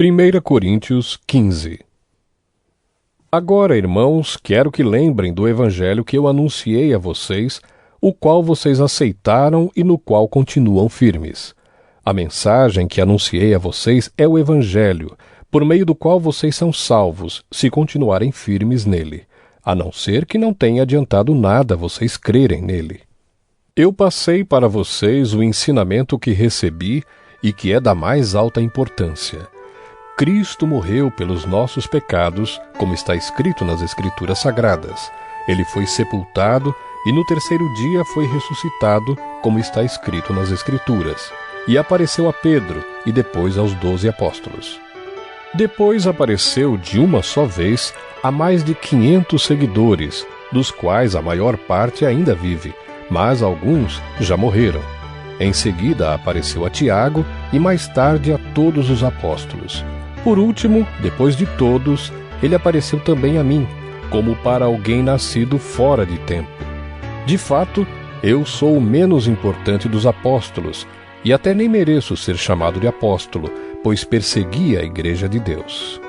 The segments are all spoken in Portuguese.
1 Coríntios 15. Agora, irmãos, quero que lembrem do evangelho que eu anunciei a vocês, o qual vocês aceitaram e no qual continuam firmes. A mensagem que anunciei a vocês é o evangelho, por meio do qual vocês são salvos, se continuarem firmes nele, a não ser que não tenha adiantado nada vocês crerem nele. Eu passei para vocês o ensinamento que recebi e que é da mais alta importância. Cristo morreu pelos nossos pecados, como está escrito nas Escrituras Sagradas. Ele foi sepultado e no terceiro dia foi ressuscitado, como está escrito nas Escrituras. E apareceu a Pedro e depois aos 12 apóstolos. Depois apareceu de uma só vez a mais de 500 seguidores, dos quais a maior parte ainda vive, mas alguns já morreram. Em seguida apareceu a Tiago e mais tarde a todos os apóstolos. Por último, depois de todos, ele apareceu também a mim, como para alguém nascido fora de tempo. De fato, eu sou o menos importante dos apóstolos, e até nem mereço ser chamado de apóstolo, pois persegui a Igreja de Deus.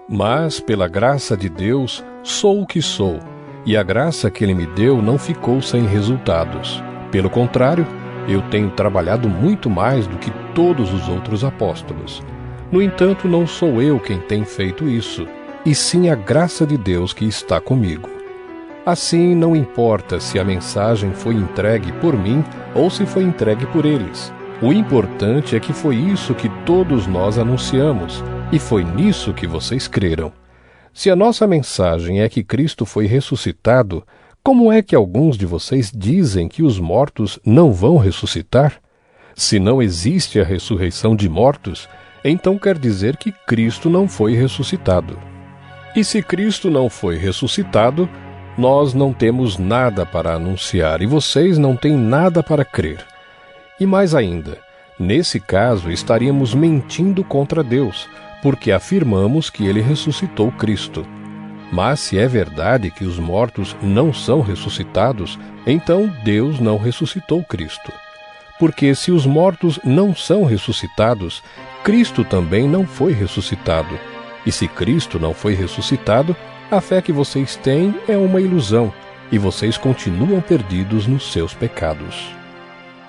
Mas, pela graça de Deus, sou o que sou, e a graça que Ele me deu não ficou sem resultados. Pelo contrário, eu tenho trabalhado muito mais do que todos os outros apóstolos. No entanto, não sou eu quem tem feito isso, e sim a graça de Deus que está comigo. Assim, não importa se a mensagem foi entregue por mim ou se foi entregue por eles. O importante é que foi isso que todos nós anunciamos, e foi nisso que vocês creram. Se a nossa mensagem é que Cristo foi ressuscitado, como é que alguns de vocês dizem que os mortos não vão ressuscitar? Se não existe a ressurreição de mortos, então quer dizer que Cristo não foi ressuscitado. E se Cristo não foi ressuscitado, nós não temos nada para anunciar e vocês não têm nada para crer. E mais ainda, nesse caso estaríamos mentindo contra Deus, porque afirmamos que Ele ressuscitou Cristo. Mas se é verdade que os mortos não são ressuscitados, então Deus não ressuscitou Cristo. Porque se os mortos não são ressuscitados, Cristo também não foi ressuscitado. E se Cristo não foi ressuscitado, a fé que vocês têm é uma ilusão, e vocês continuam perdidos nos seus pecados.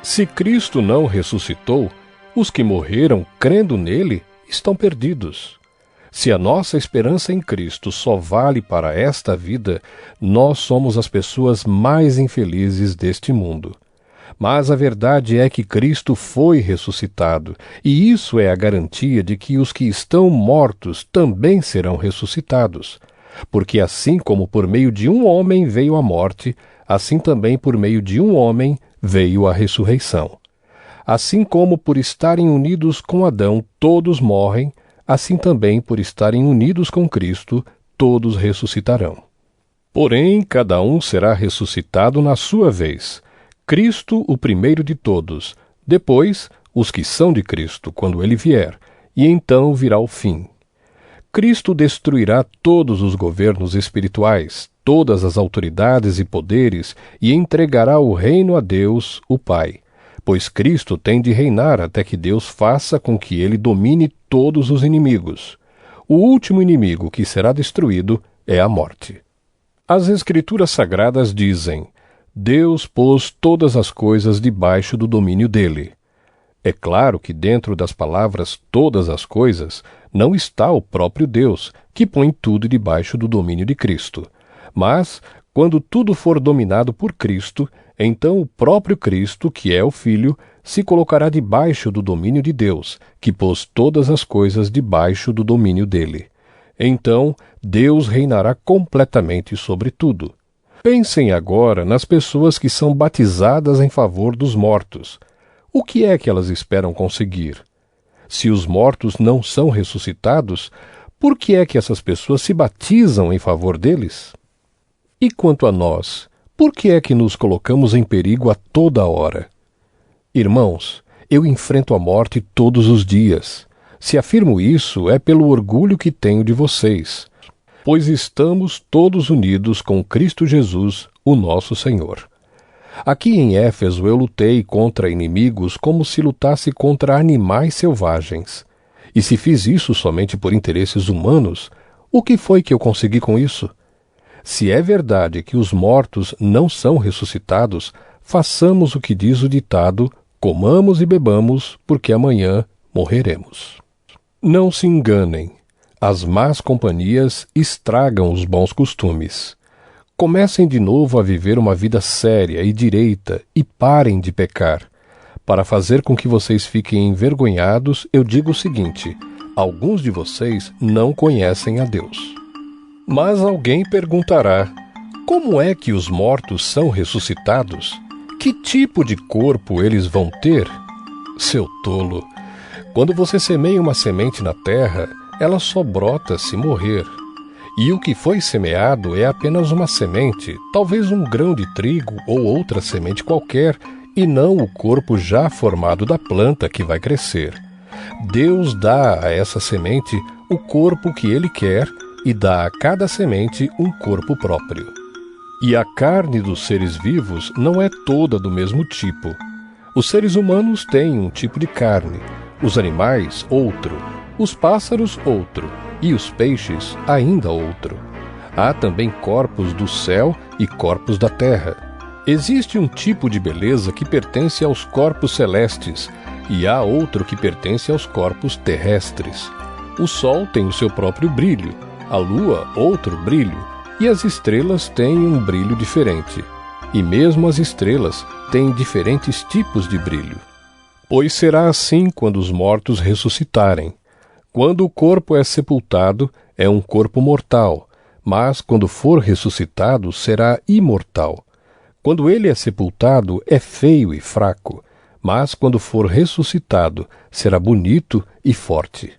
Se Cristo não ressuscitou, os que morreram crendo nele estão perdidos. Se a nossa esperança em Cristo só vale para esta vida, nós somos as pessoas mais infelizes deste mundo. Mas a verdade é que Cristo foi ressuscitado, e isso é a garantia de que os que estão mortos também serão ressuscitados. Porque assim como por meio de um homem veio a morte, assim também por meio de um homem veio a ressurreição. Assim como por estarem unidos com Adão todos morrem, assim também por estarem unidos com Cristo todos ressuscitarão. Porém, cada um será ressuscitado na sua vez. Cristo o primeiro de todos, depois os que são de Cristo quando ele vier, e então virá o fim. Cristo destruirá todos os governos espirituais, todas as autoridades e poderes, e entregará o reino a Deus, o Pai, pois Cristo tem de reinar até que Deus faça com que ele domine todos os inimigos. O último inimigo que será destruído é a morte. As Escrituras Sagradas dizem: Deus pôs todas as coisas debaixo do domínio dele. É claro que dentro das palavras todas as coisas não está o próprio Deus, que põe tudo debaixo do domínio de Cristo. Mas, quando tudo for dominado por Cristo, então o próprio Cristo, que é o Filho, se colocará debaixo do domínio de Deus, que pôs todas as coisas debaixo do domínio dele. Então, Deus reinará completamente sobre tudo. Pensem agora nas pessoas que são batizadas em favor dos mortos. O que é que elas esperam conseguir? Se os mortos não são ressuscitados, por que é que essas pessoas se batizam em favor deles? E quanto a nós, por que é que nos colocamos em perigo a toda hora? Irmãos, eu enfrento a morte todos os dias. Se afirmo isso, é pelo orgulho que tenho de vocês, pois estamos todos unidos com Cristo Jesus, o nosso Senhor. Aqui em Éfeso eu lutei contra inimigos como se lutasse contra animais selvagens. E se fiz isso somente por interesses humanos, o que foi que eu consegui com isso? Se é verdade que os mortos não são ressuscitados, façamos o que diz o ditado: comamos e bebamos, porque amanhã morreremos. Não se enganem. As más companhias estragam os bons costumes. Comecem de novo a viver uma vida séria e direita e parem de pecar. Para fazer com que vocês fiquem envergonhados, eu digo o seguinte: alguns de vocês não conhecem a Deus. Mas alguém perguntará: como é que os mortos são ressuscitados? Que tipo de corpo eles vão ter? Seu tolo! Quando você semeia uma semente na terra, ela só brota se morrer. E o que foi semeado é apenas uma semente, talvez um grão de trigo ou outra semente qualquer, e não o corpo já formado da planta que vai crescer. Deus dá a essa semente o corpo que Ele quer e dá a cada semente um corpo próprio. E a carne dos seres vivos não é toda do mesmo tipo. Os seres humanos têm um tipo de carne, os animais outro, os pássaros outro e os peixes ainda outro. Há também corpos do céu e corpos da terra. Existe um tipo de beleza que pertence aos corpos celestes e há outro que pertence aos corpos terrestres. O sol tem o seu próprio brilho, a lua outro brilho, e as estrelas têm um brilho diferente. E mesmo as estrelas têm diferentes tipos de brilho. Pois será assim quando os mortos ressuscitarem. Quando o corpo é sepultado, é um corpo mortal, mas quando for ressuscitado, será imortal. Quando ele é sepultado, é feio e fraco, mas quando for ressuscitado, será bonito e forte.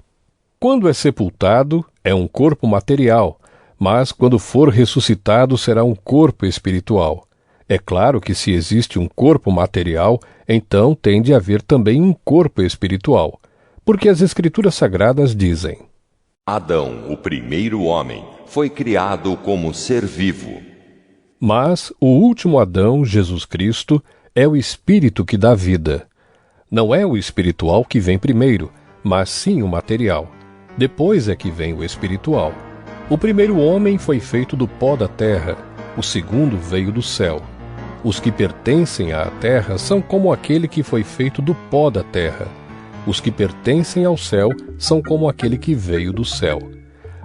Quando é sepultado, é um corpo material, mas quando for ressuscitado, será um corpo espiritual. É claro que se existe um corpo material, então tem de haver também um corpo espiritual, porque as Escrituras Sagradas dizem: Adão, o primeiro homem, foi criado como ser vivo. Mas o último Adão, Jesus Cristo, é o Espírito que dá vida. Não é o espiritual que vem primeiro, mas sim o material. Depois é que vem o espiritual. O primeiro homem foi feito do pó da terra, o segundo veio do céu. Os que pertencem à terra são como aquele que foi feito do pó da terra. Os que pertencem ao céu são como aquele que veio do céu.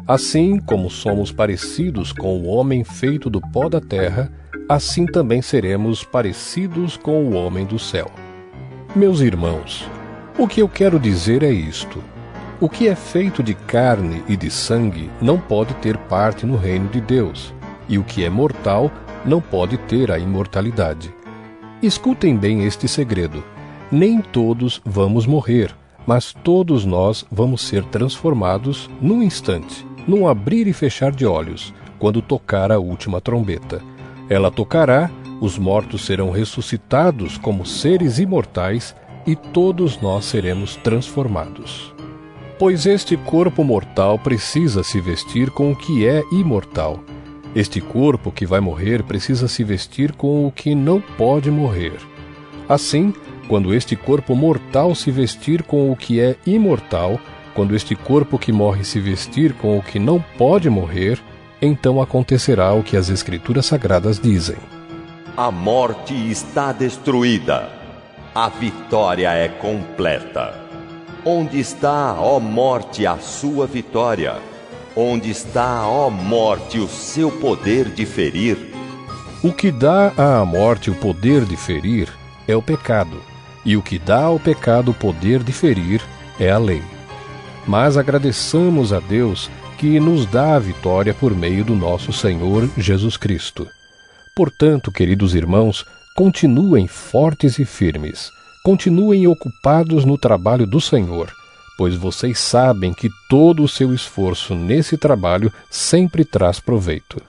Assim como somos parecidos com o homem feito do pó da terra, assim também seremos parecidos com o homem do céu. Meus irmãos, o que eu quero dizer é isto: o que é feito de carne e de sangue não pode ter parte no reino de Deus, e o que é mortal não pode ter a imortalidade. Escutem bem este segredo: nem todos vamos morrer, mas todos nós vamos ser transformados num instante, num abrir e fechar de olhos, quando tocar a última trombeta. Ela tocará, os mortos serão ressuscitados como seres imortais e todos nós seremos transformados. Pois este corpo mortal precisa se vestir com o que é imortal. Este corpo que vai morrer precisa se vestir com o que não pode morrer. Assim, quando este corpo mortal se vestir com o que é imortal, quando este corpo que morre se vestir com o que não pode morrer, então acontecerá o que as Escrituras Sagradas dizem: A morte está destruída, a vitória é completa. Onde está, ó morte, a sua vitória? Onde está, ó morte, o seu poder de ferir? O que dá à morte o poder de ferir é o pecado, e o que dá ao pecado o poder de ferir é a lei. Mas agradeçamos a Deus que nos dá a vitória por meio do nosso Senhor Jesus Cristo. Portanto, queridos irmãos, continuem fortes e firmes, continuem ocupados no trabalho do Senhor, pois vocês sabem que todo o seu esforço nesse trabalho sempre traz proveito.